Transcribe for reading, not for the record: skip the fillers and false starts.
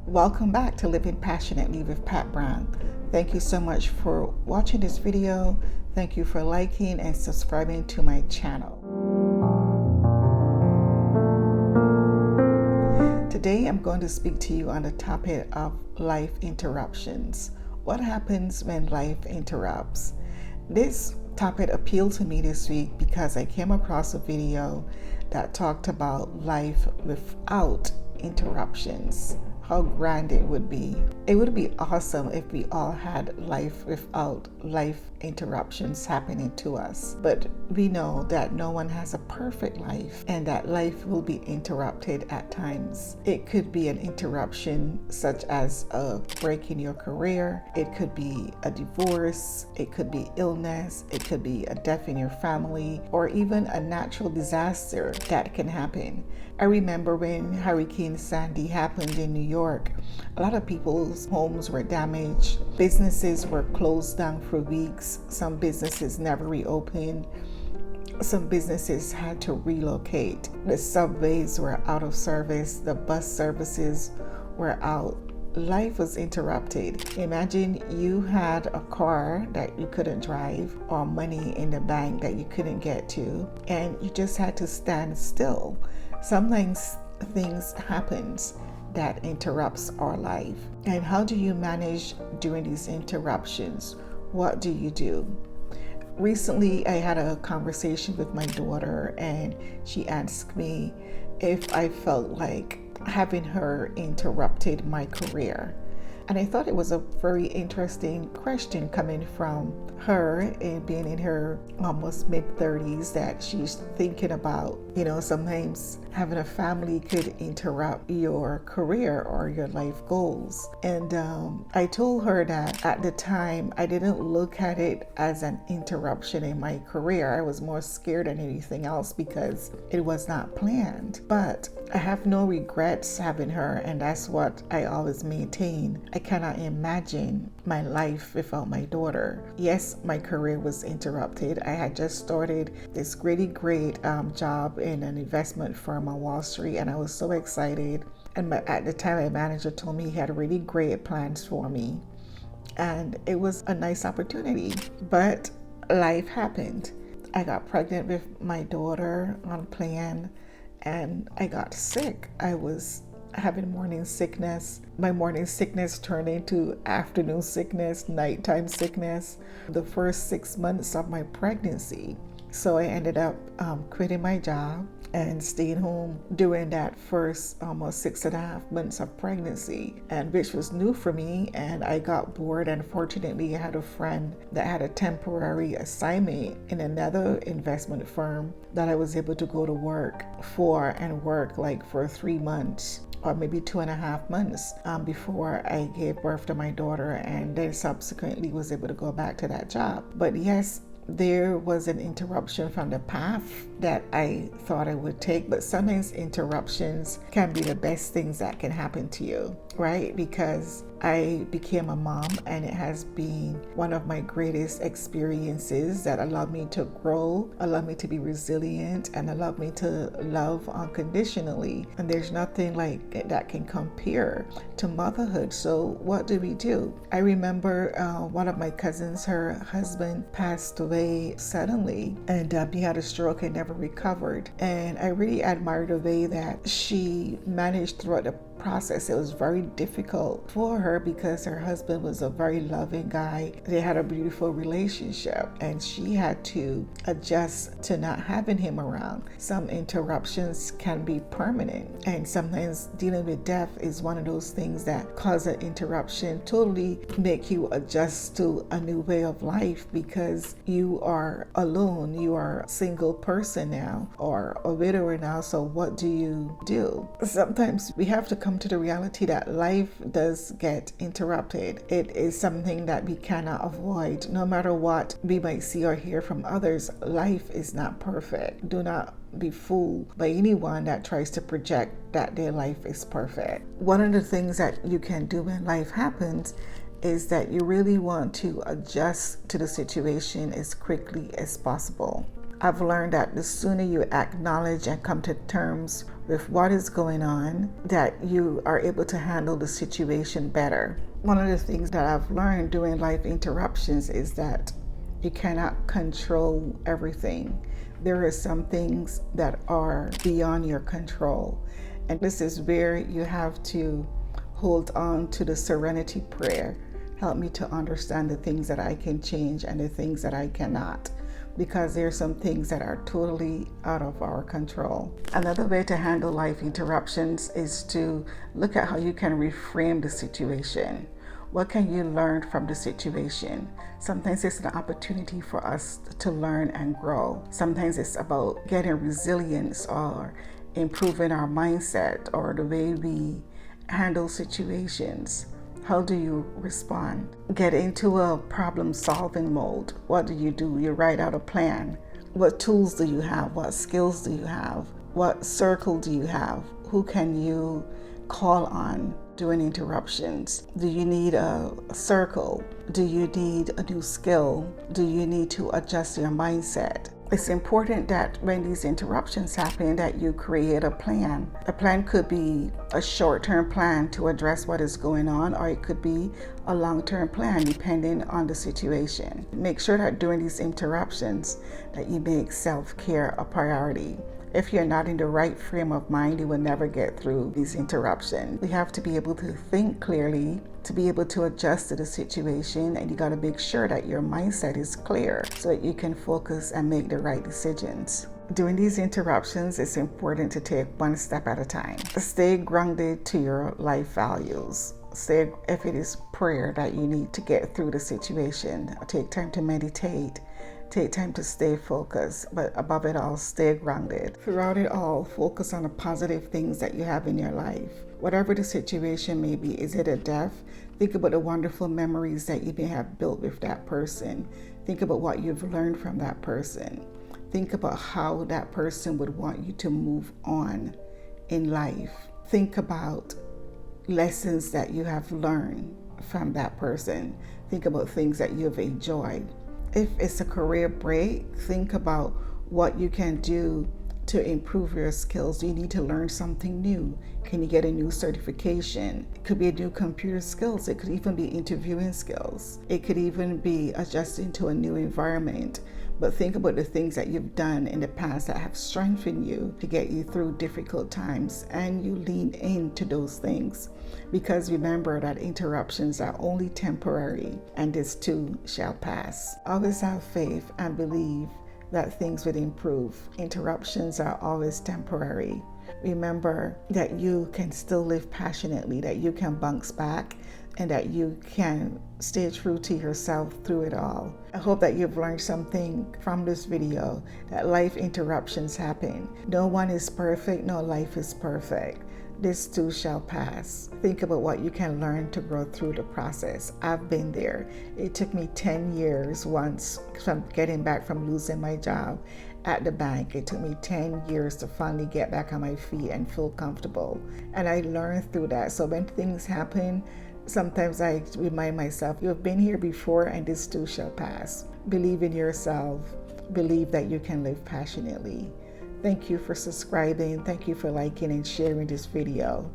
Welcome back to Living Passionately with Pat Brown. Thank you so much for watching this video. Thank you for liking and subscribing to my channel. Today I'm going to speak to you on the topic of life interruptions. What happens when life interrupts? This topic appealed to me this week because I came across a video that talked about life without interruptions. How grand it would be. It would be awesome if we all had life without life interruptions happening to us. But we know that no one has a perfect life and that life will be interrupted at times. It could be an interruption such as a break in your career. It could be a divorce. It could be illness. It could be a death in your family, or even a natural disaster that can happen. I remember when Hurricane Sandy happened in New York, a lot of people's homes were damaged. Businesses were closed down for weeks. Some businesses never reopened. Some businesses had to relocate. The subways were out of service. The bus services were out. Life was interrupted. Imagine you had a car that you couldn't drive or money in the bank that you couldn't get to, and you just had to stand still. Sometimes things happens that interrupts our life. And how do you manage during these interruptions? What do you do? Recently, I had a conversation with my daughter, and she asked me if I felt like having her interrupted my career. And I thought it was a very interesting question coming from her, and being in her almost mid-30s, that she's thinking about, sometimes having a family could interrupt your career or your life goals. And I told her that at the time, I didn't look at it as an interruption in my career. I was more scared than anything else because it was not planned. But I have no regrets having her, and that's what I always maintain. I cannot imagine my life without my daughter. Yes, my career was interrupted. I had just started this really great job in an investment firm on Wall Street, and I was so excited. And at the time, my manager told me he had really great plans for me, and it was a nice opportunity. But life happened. I got pregnant with my daughter unplanned, and I got sick. I was having morning sickness. My morning sickness turned into afternoon sickness, nighttime sickness, the first 6 months of my pregnancy. So I ended up quitting my job and staying home during that first almost 6.5 months of pregnancy, and which was new for me. And I got bored, and fortunately I had a friend that had a temporary assignment in another investment firm that I was able to go to work for, and work like for 3 months or maybe 2.5 months before I gave birth to my daughter, and then subsequently was able to go back to that job. But yes, there was an interruption from the path that I thought I would take. But sometimes interruptions can be the best things that can happen to you, right? Because I became a mom, and it has been one of my greatest experiences that allowed me to grow, allowed me to be resilient, and allowed me to love unconditionally. And there's nothing like it that can compare to motherhood. So what do? I remember one of my cousins, her husband passed away suddenly, and he had a stroke and never recovered. And I really admired the way that she managed throughout the process. It was very difficult for her because her husband was a very loving guy. They had a beautiful relationship, and she had to adjust to not having him around. Some interruptions can be permanent, and sometimes dealing with death is one of those things that cause an interruption, totally make you adjust to a new way of life because you are alone. You are a single person now, or a widower now. So what do? Sometimes we have to come to the reality that life does get interrupted. It is something that we cannot avoid. No matter what we might see or hear from others, life is not perfect. Do not be fooled by anyone that tries to project that their life is perfect. One of the things that you can do when life happens is that you really want to adjust to the situation as quickly as possible. I've learned that the sooner you acknowledge and come to terms with what is going on, that you are able to handle the situation better. One of the things that I've learned during life interruptions is that you cannot control everything. There are some things that are beyond your control. And this is where you have to hold on to the serenity prayer. Help me to understand the things that I can change and the things that I cannot, because there are some things that are totally out of our control. Another way to handle life interruptions is to look at how you can reframe the situation. What can you learn from the situation? Sometimes it's an opportunity for us to learn and grow. Sometimes it's about getting resilience or improving our mindset or the way we handle situations. How do you respond? Get into a problem-solving mode. What do? You write out a plan. What tools do you have? What skills do you have? What circle do you have? Who can you call on during interruptions? Do you need a circle? Do you need a new skill? Do you need to adjust your mindset? It's important that when these interruptions happen that you create a plan. A plan could be a short-term plan to address what is going on, or it could be a long-term plan depending on the situation. Make sure that during these interruptions that you make self-care a priority. If you're not in the right frame of mind, you will never get through these interruptions. You have to be able to think clearly, to be able to adjust to the situation, and you got to make sure that your mindset is clear so that you can focus and make the right decisions. During these interruptions, it's important to take one step at a time. Stay grounded to your life values. Say if it is prayer that you need to get through the situation, take time to meditate. Take time to stay focused, but above it all, stay grounded. Throughout it all, focus on the positive things that you have in your life. Whatever the situation may be, is it a death? Think about the wonderful memories that you may have built with that person. Think about what you've learned from that person. Think about how that person would want you to move on in life. Think about lessons that you have learned from that person. Think about things that you've enjoyed. If it's a career break, think about what you can do to improve your skills. Do you need to learn something new? Can you get a new certification? It could be a new computer skills. It could even be interviewing skills. It could even be adjusting to a new environment. But think about the things that you've done in the past that have strengthened you to get you through difficult times, and you lean into those things. Because remember that interruptions are only temporary, and this too shall pass. Always have faith and believe that things will improve. Interruptions are always temporary. Remember that you can still live passionately, that you can bounce back, and that you can stay true to yourself through it all. I hope that you've learned something from this video, that life interruptions happen. No one is perfect, no life is perfect. This too shall pass. Think about what you can learn to grow through the process. I've been there. It took me 10 years once from getting back from losing my job at the bank. It took me 10 years to finally get back on my feet and feel comfortable. And I learned through that. So when things happen, sometimes I remind myself, you have been here before and this too shall pass. Believe in yourself. Believe that you can live passionately. Thank you for subscribing. Thank you for liking and sharing this video.